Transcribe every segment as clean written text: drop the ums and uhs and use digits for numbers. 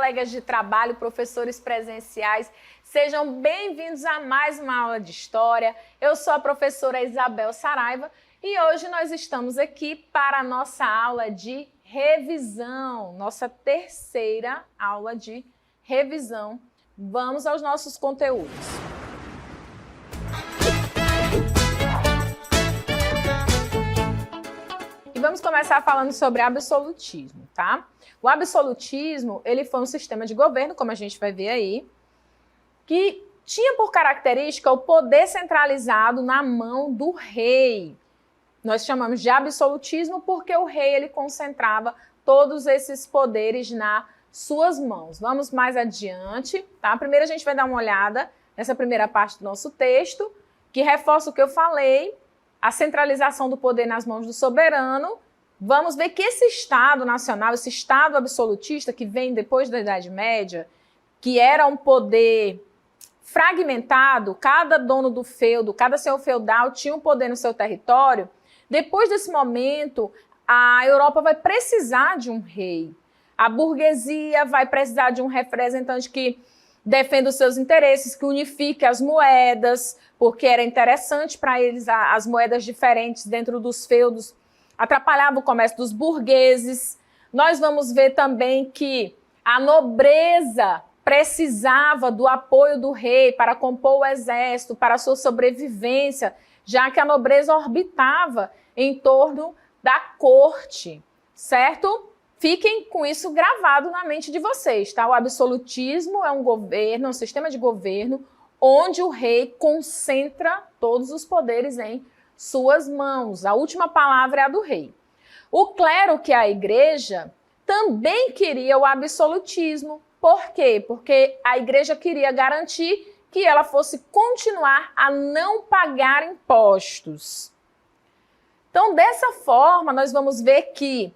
colegas de trabalho, professores presenciais, sejam bem-vindos a mais uma aula de História. Eu sou a professora Isabel Saraiva e hoje nós estamos aqui para a nossa aula de revisão, nossa terceira aula de revisão. Vamos aos nossos conteúdos. E vamos começar falando sobre absolutismo, tá? O absolutismo, ele foi um sistema de governo, como a gente vai ver aí, que tinha por característica o poder centralizado na mão do rei. Nós chamamos de absolutismo porque o rei ele concentrava todos esses poderes nas suas mãos. Vamos mais adiante, tá? Primeiro a gente vai dar uma olhada nessa primeira parte do nosso texto, que reforça o que eu falei, a centralização do poder nas mãos do soberano. Vamos ver que esse Estado nacional, esse Estado absolutista que vem depois da Idade Média, que era um poder fragmentado, cada dono do feudo, cada senhor feudal tinha um poder no seu território. Depois desse momento, a Europa vai precisar de um rei. A burguesia vai precisar de um representante que defenda os seus interesses, que unifique as moedas, porque era interessante para eles as moedas diferentes dentro dos feudos, atrapalhava o comércio dos burgueses. Nós vamos ver também que a nobreza precisava do apoio do rei para compor o exército, para a sua sobrevivência, já que a nobreza orbitava em torno da corte, certo? Fiquem com isso gravado na mente de vocês, tá? O absolutismo é um governo, um sistema de governo onde o rei concentra todos os poderes em suas mãos. A última palavra é a do rei. O clero, que é a igreja, também queria o absolutismo. Por quê? Porque a igreja queria garantir que ela fosse continuar a não pagar impostos. Então, dessa forma, nós vamos ver que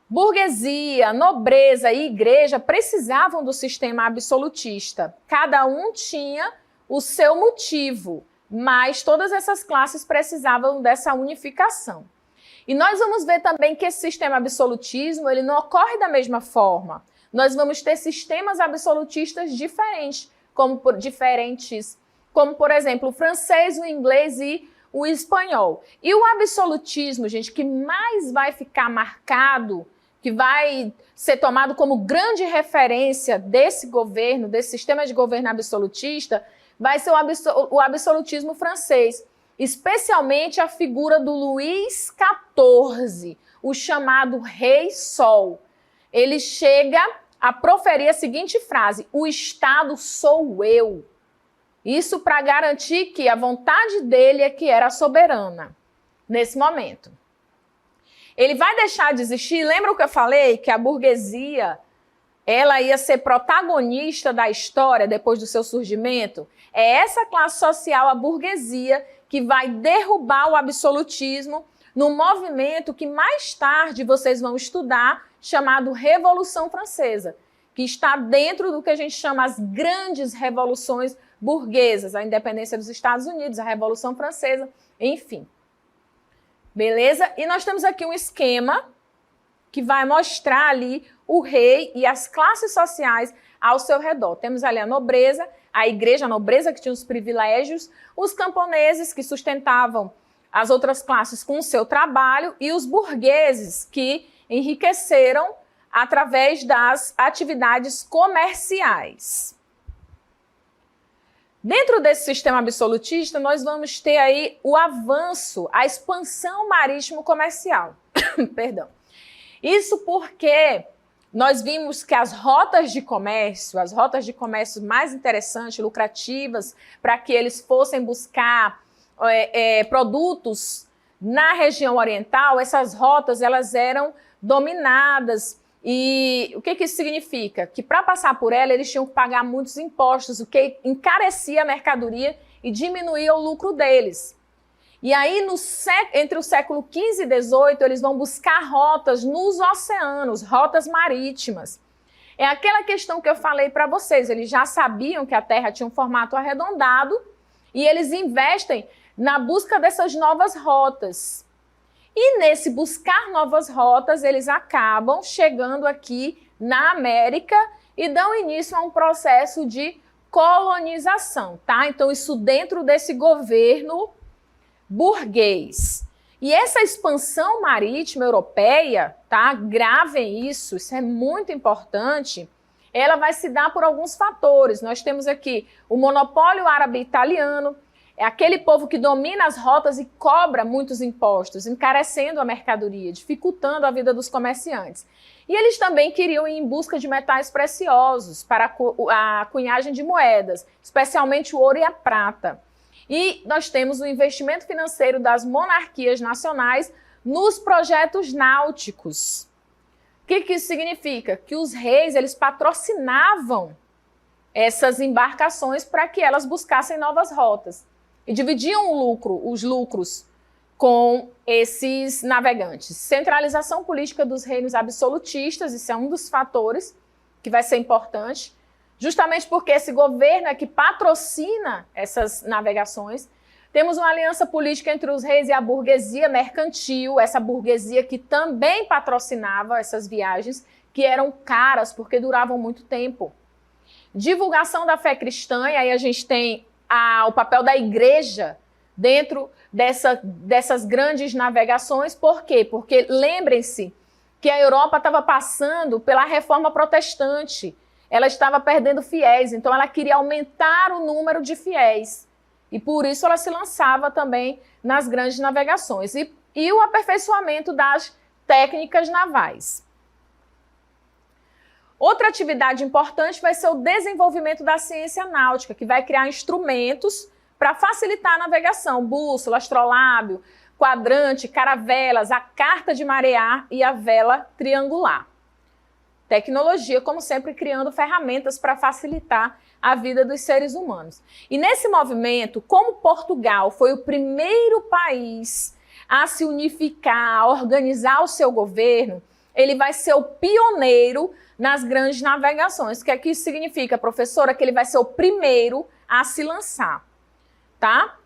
burguesia, nobreza e igreja precisavam do sistema absolutista. Cada um tinha o seu motivo, mas todas essas classes precisavam dessa unificação. E nós vamos ver também que esse sistema absolutismo ele não ocorre da mesma forma. Nós vamos ter sistemas absolutistas diferentes, como por exemplo, o francês, o inglês e o espanhol. E o absolutismo, gente, que mais vai ficar marcado, que vai ser tomado como grande referência desse governo, desse sistema de governo absolutista, vai ser o absolutismo francês, especialmente a figura do Luís XIV, o chamado Rei Sol. Ele chega a proferir a seguinte frase: o Estado sou eu. Isso para garantir que a vontade dele é que era soberana nesse momento. Ele vai deixar de existir, lembra o que eu falei? Que a burguesia ela ia ser protagonista da história depois do seu surgimento? É essa classe social, a burguesia, que vai derrubar o absolutismo num movimento que mais tarde vocês vão estudar, chamado Revolução Francesa, que está dentro do que a gente chama as grandes revoluções burguesas, a independência dos Estados Unidos, a Revolução Francesa, enfim. Beleza? E nós temos aqui um esquema que vai mostrar ali o rei e as classes sociais ao seu redor. Temos ali a nobreza, a igreja, a nobreza que tinha os privilégios, os camponeses que sustentavam as outras classes com o seu trabalho e os burgueses que enriqueceram através das atividades comerciais. Dentro desse sistema absolutista, nós vamos ter aí o avanço, a expansão marítimo-comercial. Perdão. Isso porque nós vimos que as rotas de comércio mais interessantes, lucrativas, para que eles fossem buscar produtos na região oriental, essas rotas elas eram dominadas. E o que isso significa? Que para passar por ela eles tinham que pagar muitos impostos, o que encarecia a mercadoria e diminuía o lucro deles. E aí, entre o século XV e XVIII, eles vão buscar rotas nos oceanos, rotas marítimas. É aquela questão que eu falei para vocês, eles já sabiam que a Terra tinha um formato arredondado e eles investem na busca dessas novas rotas. E nesse buscar novas rotas, eles acabam chegando aqui na América e dão início a um processo de colonização, tá? Então, isso dentro desse governo burguês. E essa expansão marítima europeia, tá? Gravem isso é muito importante. Ela vai se dar por alguns fatores. Nós temos aqui o monopólio árabe-italiano, é aquele povo que domina as rotas e cobra muitos impostos, encarecendo a mercadoria, dificultando a vida dos comerciantes. E eles também queriam ir em busca de metais preciosos para a cunhagem de moedas, especialmente o ouro e a prata. E nós temos o investimento financeiro das monarquias nacionais nos projetos náuticos. O que isso significa? Que os reis, eles patrocinavam essas embarcações para que elas buscassem novas rotas. E dividiam os lucros com esses navegantes. Centralização política dos reinos absolutistas, isso é um dos fatores que vai ser importante, justamente porque esse governo é que patrocina essas navegações. Temos uma aliança política entre os reis e a burguesia mercantil, essa burguesia que também patrocinava essas viagens, que eram caras porque duravam muito tempo. Divulgação da fé cristã, e aí a gente tem o papel da igreja dentro dessas grandes navegações. Por quê? Porque lembrem-se que a Europa estava passando pela reforma protestante, ela estava perdendo fiéis, então ela queria aumentar o número de fiéis. E por isso ela se lançava também nas grandes navegações. E o aperfeiçoamento das técnicas navais. Outra atividade importante vai ser o desenvolvimento da ciência náutica, que vai criar instrumentos para facilitar a navegação, bússola, astrolábio, quadrante, caravelas, a carta de marear e a vela triangular. Tecnologia, como sempre, criando ferramentas para facilitar a vida dos seres humanos. E nesse movimento, como Portugal foi o primeiro país a se unificar, a organizar o seu governo, ele vai ser o pioneiro nas grandes navegações. O que é que isso significa, professora? Que ele vai ser o primeiro a se lançar, tá?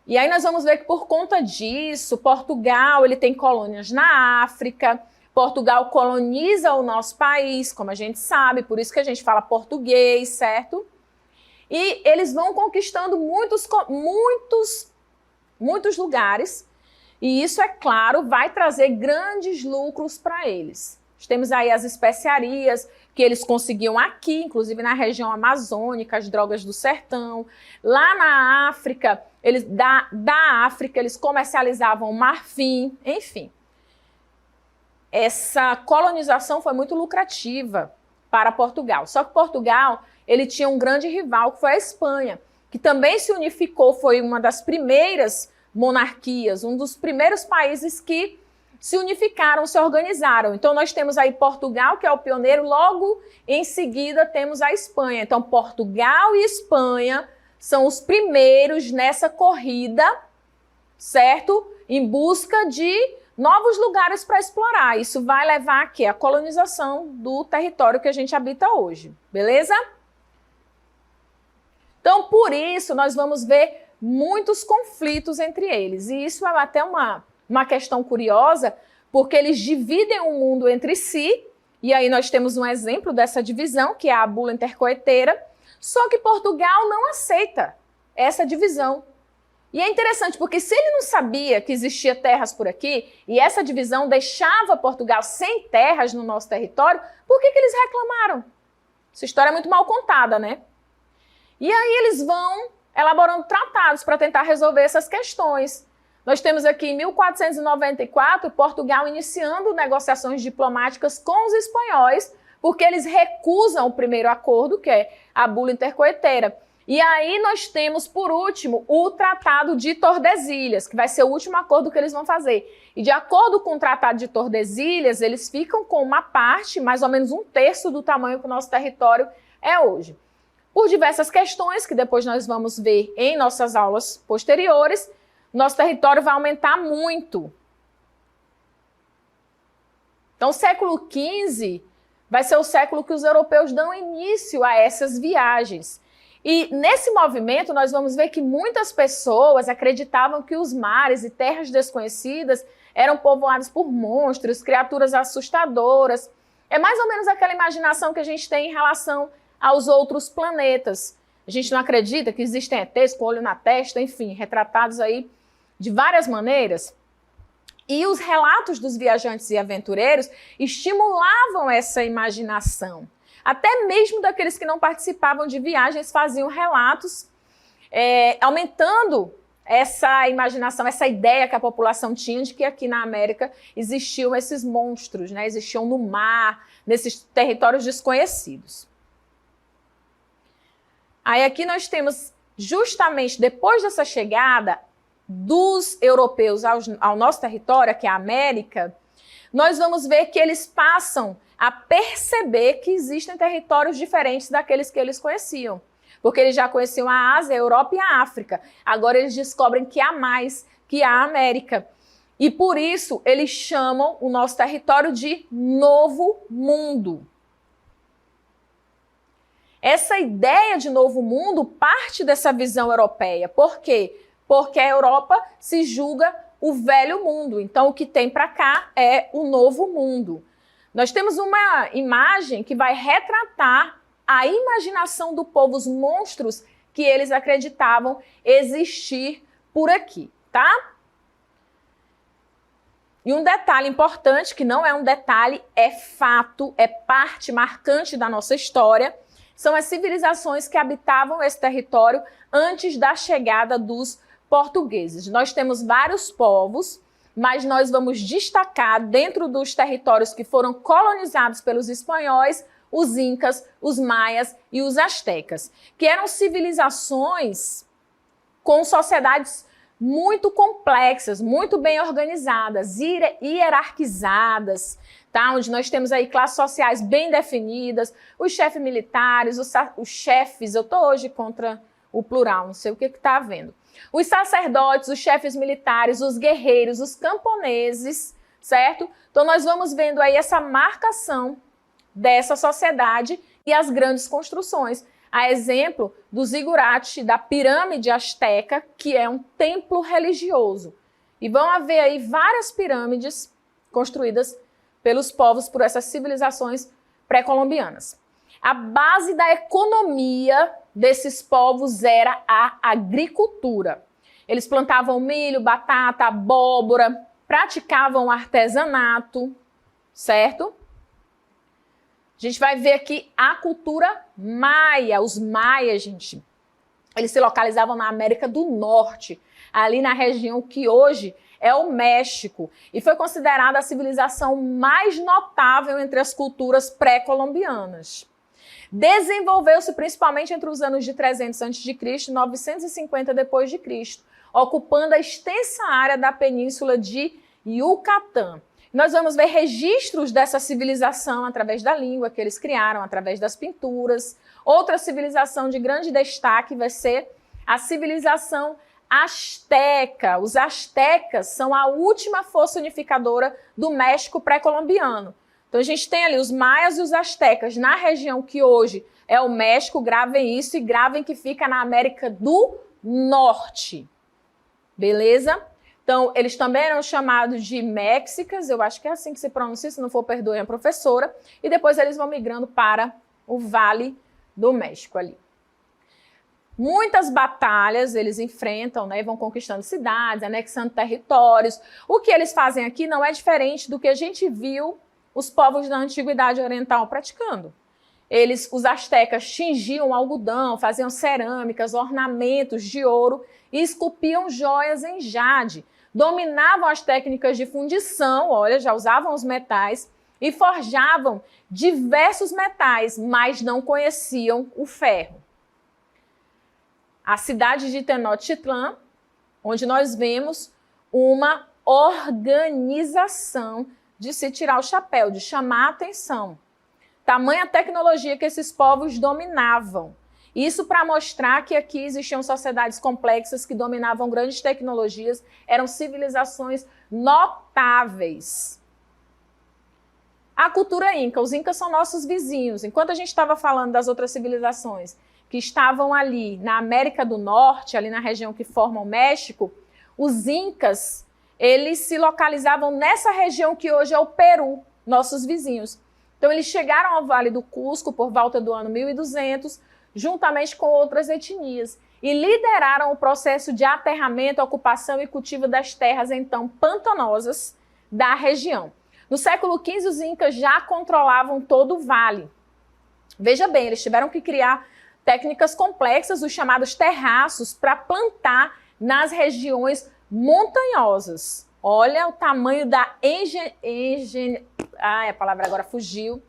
E aí nós vamos ver que por conta disso, Portugal ele tem colônias na África, Portugal coloniza o nosso país, como a gente sabe, por isso que a gente fala português, certo? E eles vão conquistando muitos lugares, e isso, é claro, vai trazer grandes lucros para eles. Temos aí as especiarias que eles conseguiam aqui, inclusive na região amazônica, as drogas do sertão. Lá na África, da África, eles comercializavam marfim, enfim. Essa colonização foi muito lucrativa para Portugal. Só que Portugal, ele tinha um grande rival, que foi a Espanha, que também se unificou, foi uma das primeiras monarquias, um dos primeiros países que se unificaram, se organizaram. Então nós temos aí Portugal, que é o pioneiro, logo em seguida temos a Espanha. Então Portugal e Espanha são os primeiros nessa corrida, certo? Em busca de novos lugares para explorar. Isso vai levar aqui à colonização do território que a gente habita hoje, beleza? Então, por isso, nós vamos ver muitos conflitos entre eles. E isso é até uma questão curiosa, porque eles dividem o mundo entre si, e aí nós temos um exemplo dessa divisão, que é a bula intercoeteira, só que Portugal não aceita essa divisão. E é interessante, porque se ele não sabia que existia terras por aqui, e essa divisão deixava Portugal sem terras no nosso território, por que eles reclamaram? Essa história é muito mal contada, né? E aí eles vão elaborando tratados para tentar resolver essas questões. Nós temos aqui em 1494, Portugal iniciando negociações diplomáticas com os espanhóis, porque eles recusam o primeiro acordo, que é a bula intercoeteira. E aí nós temos, por último, o Tratado de Tordesilhas, que vai ser o último acordo que eles vão fazer. E de acordo com o Tratado de Tordesilhas, eles ficam com uma parte, mais ou menos 1/3 do tamanho que o nosso território é hoje. Por diversas questões, que depois nós vamos ver em nossas aulas posteriores, nosso território vai aumentar muito. Então, o século XV vai ser o século que os europeus dão início a essas viagens. E nesse movimento nós vamos ver que muitas pessoas acreditavam que os mares e terras desconhecidas eram povoados por monstros, criaturas assustadoras. É mais ou menos aquela imaginação que a gente tem em relação aos outros planetas. A gente não acredita que existem ETs com olho na testa, enfim, retratados aí de várias maneiras. E os relatos dos viajantes e aventureiros estimulavam essa imaginação. Até mesmo daqueles que não participavam de viagens faziam relatos, aumentando essa imaginação, essa ideia que a população tinha de que aqui na América existiam esses monstros, né? Existiam no mar, nesses territórios desconhecidos. Aí aqui nós temos, justamente depois dessa chegada dos europeus ao nosso território, que é a América, nós vamos ver que eles passam a perceber que existem territórios diferentes daqueles que eles conheciam. Porque eles já conheciam a Ásia, a Europa e a África. Agora eles descobrem que há mais, que há a América. E por isso eles chamam o nosso território de Novo Mundo. Essa ideia de Novo Mundo parte dessa visão europeia. Por quê? Porque a Europa se julga o velho mundo. Então, o que tem para cá é o novo mundo. Nós temos uma imagem que vai retratar a imaginação do povo, os monstros que eles acreditavam existir por aqui, tá? E um detalhe importante, que não é um detalhe, é fato, é parte marcante da nossa história, são as civilizações que habitavam esse território antes da chegada dos portugueses. Nós temos vários povos, mas nós vamos destacar dentro dos territórios que foram colonizados pelos espanhóis, os incas, os maias e os astecas, que eram civilizações com sociedades muito complexas, muito bem organizadas, hierarquizadas, tá? Onde nós temos aí classes sociais bem definidas, os chefes militares, os chefes, eu estou hoje contra o plural, não sei o que está havendo. Os sacerdotes, os chefes militares, os guerreiros, os camponeses, certo? Então nós vamos vendo aí essa marcação dessa sociedade e as grandes construções. A exemplo do zigurate, da pirâmide asteca, que é um templo religioso. E vão haver aí várias pirâmides construídas pelos povos, por essas civilizações pré-colombianas. A base da economia desses povos era a agricultura. Eles plantavam milho, batata, abóbora, praticavam artesanato, certo? A gente vai ver aqui a cultura maia. Os maias, gente, eles se localizavam na América do Norte, ali na região que hoje é o México, e foi considerada a civilização mais notável entre as culturas pré-colombianas. Desenvolveu-se principalmente entre os anos de 300 a.C. e 950 d.C., ocupando a extensa área da península de Yucatán. Nós vamos ver registros dessa civilização através da língua que eles criaram, através das pinturas. Outra civilização de grande destaque vai ser a civilização asteca. Os astecas são a última força unificadora do México pré-colombiano. Então a gente tem ali os maias e os astecas na região que hoje é o México. Gravem isso e gravem que fica na América do Norte. Beleza? Então, eles também eram chamados de mexicas, eu acho que é assim que se pronuncia, se não for, perdoem a professora, e depois eles vão migrando para o Vale do México ali. Muitas batalhas eles enfrentam, né, e vão conquistando cidades, anexando territórios. O que eles fazem aqui não é diferente do que a gente viu os povos da Antiguidade Oriental praticando. Os astecas tingiam algodão, faziam cerâmicas, ornamentos de ouro e esculpiam joias em jade. Dominavam as técnicas de fundição, olha, já usavam os metais, e forjavam diversos metais, mas não conheciam o ferro. A cidade de Tenochtitlán, onde nós vemos uma organização de se tirar o chapéu, de chamar a atenção. Tamanha tecnologia que esses povos dominavam. Isso para mostrar que aqui existiam sociedades complexas que dominavam grandes tecnologias, eram civilizações notáveis. A cultura inca, os incas são nossos vizinhos. Enquanto a gente estava falando das outras civilizações que estavam ali na América do Norte, ali na região que forma o México, os incas, eles se localizavam nessa região que hoje é o Peru, nossos vizinhos. Então, eles chegaram ao Vale do Cusco por volta do ano 1200, juntamente com outras etnias, e lideraram o processo de aterramento, ocupação e cultivo das terras, então, pantanosas da região. No século XV, os incas já controlavam todo o vale. Veja bem, eles tiveram que criar técnicas complexas, os chamados terraços, para plantar nas regiões montanhosas. Olha o tamanho da a palavra agora fugiu.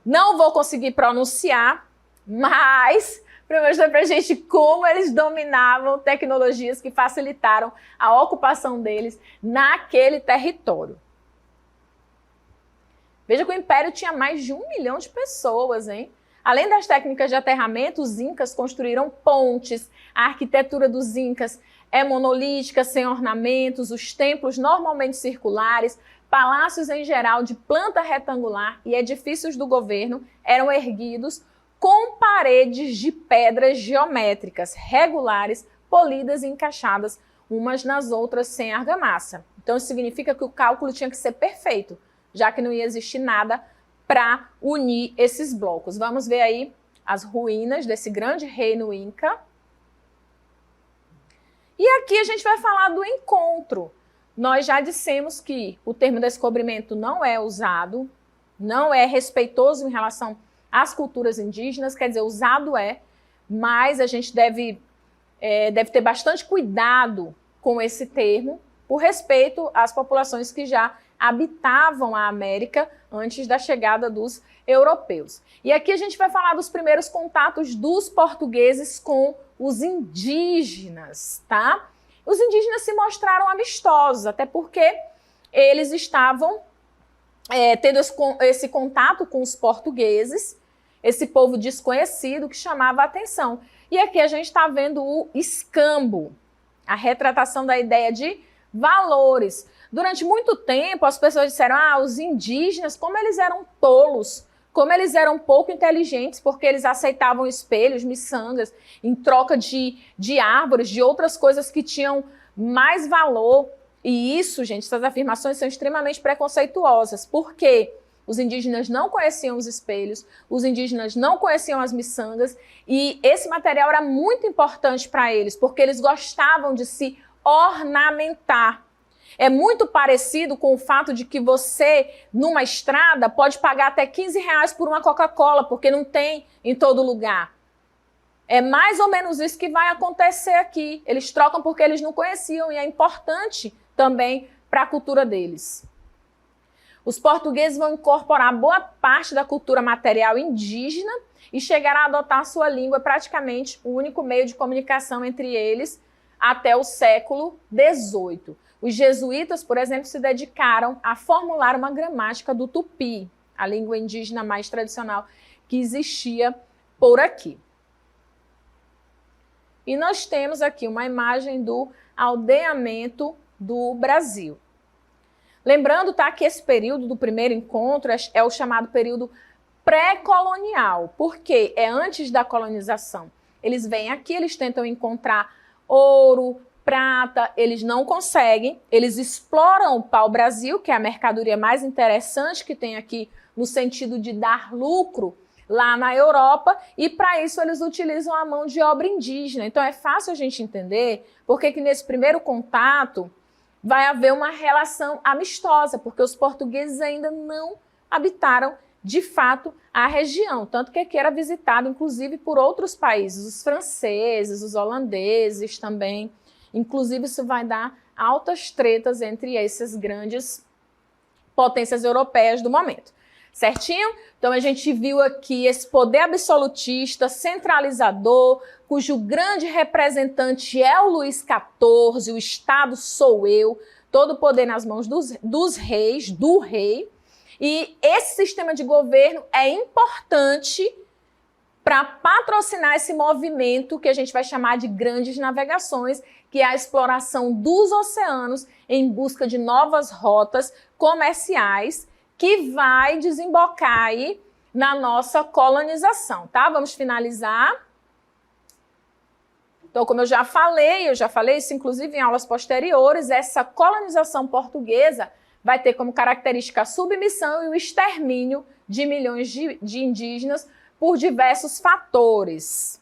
Não vou conseguir pronunciar, mas para mostrar para a gente como eles dominavam tecnologias que facilitaram a ocupação deles naquele território. Veja que o Império tinha mais de 1 milhão de pessoas, hein? Além das técnicas de aterramento, os incas construíram pontes, a arquitetura dos incas é monolítica, sem ornamentos, os templos normalmente circulares, palácios em geral de planta retangular e edifícios do governo eram erguidos com paredes de pedras geométricas, regulares, polidas e encaixadas umas nas outras sem argamassa. Então isso significa que o cálculo tinha que ser perfeito, já que não ia existir nada para unir esses blocos. Vamos ver aí as ruínas desse grande reino Inca. E aqui a gente vai falar do encontro. Nós já dissemos que o termo descobrimento não é usado, não é respeitoso em relação às culturas indígenas, quer dizer, usado é, mas a gente deve ter bastante cuidado com esse termo, por respeito às populações que já habitavam a América antes da chegada dos europeus. E aqui a gente vai falar dos primeiros contatos dos portugueses com os indígenas, tá? Os indígenas se mostraram amistosos, até porque eles estavam tendo esse contato com os portugueses, esse povo desconhecido que chamava a atenção. E aqui a gente está vendo o escambo, a retratação da ideia de valores. Durante muito tempo, as pessoas disseram, os indígenas, como eles eram tolos, como eles eram pouco inteligentes, porque eles aceitavam espelhos, miçangas, em troca de árvores, de outras coisas que tinham mais valor. E isso, gente, essas afirmações são extremamente preconceituosas, porque os indígenas não conheciam os espelhos, os indígenas não conheciam as miçangas, e esse material era muito importante para eles, porque eles gostavam de se ornamentar. É muito parecido com o fato de que você, numa estrada, pode pagar até R$15 por uma Coca-Cola, porque não tem em todo lugar. É mais ou menos isso que vai acontecer aqui. Eles trocam porque eles não conheciam e é importante também para a cultura deles. Os portugueses vão incorporar boa parte da cultura material indígena e chegará a adotar sua língua praticamente o único meio de comunicação entre eles até o século XVIII. Os jesuítas, por exemplo, se dedicaram a formular uma gramática do tupi, a língua indígena mais tradicional que existia por aqui. E nós temos aqui uma imagem do aldeamento do Brasil. Lembrando, tá, que esse período do primeiro encontro é o chamado período pré-colonial, porque é antes da colonização. Eles vêm aqui, eles tentam encontrar ouro, prata, eles não conseguem, eles exploram o pau-brasil, que é a mercadoria mais interessante que tem aqui no sentido de dar lucro lá na Europa, e para isso eles utilizam a mão de obra indígena. Então é fácil a gente entender porque que nesse primeiro contato vai haver uma relação amistosa, porque os portugueses ainda não habitaram de fato a região, tanto que aqui era visitado inclusive por outros países, os franceses, os holandeses também. Inclusive, isso vai dar altas tretas entre essas grandes potências europeias do momento. Certinho? Então, a gente viu aqui esse poder absolutista, centralizador, cujo grande representante é o Luís XIV, o Estado sou eu, todo o poder nas mãos dos reis, do rei. E esse sistema de governo é importante para patrocinar esse movimento que a gente vai chamar de grandes navegações, que é a exploração dos oceanos em busca de novas rotas comerciais, que vai desembocar aí na nossa colonização, tá? Vamos finalizar. Então, como eu já falei isso inclusive em aulas posteriores, essa colonização portuguesa vai ter como característica a submissão e o extermínio de milhões de indígenas por diversos fatores.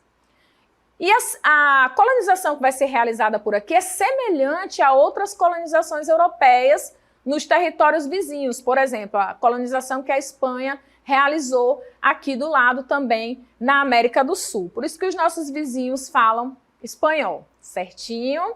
E a colonização que vai ser realizada por aqui é semelhante a outras colonizações europeias nos territórios vizinhos. Por exemplo, a colonização que a Espanha realizou aqui do lado também na América do Sul. Por isso que os nossos vizinhos falam espanhol, certinho?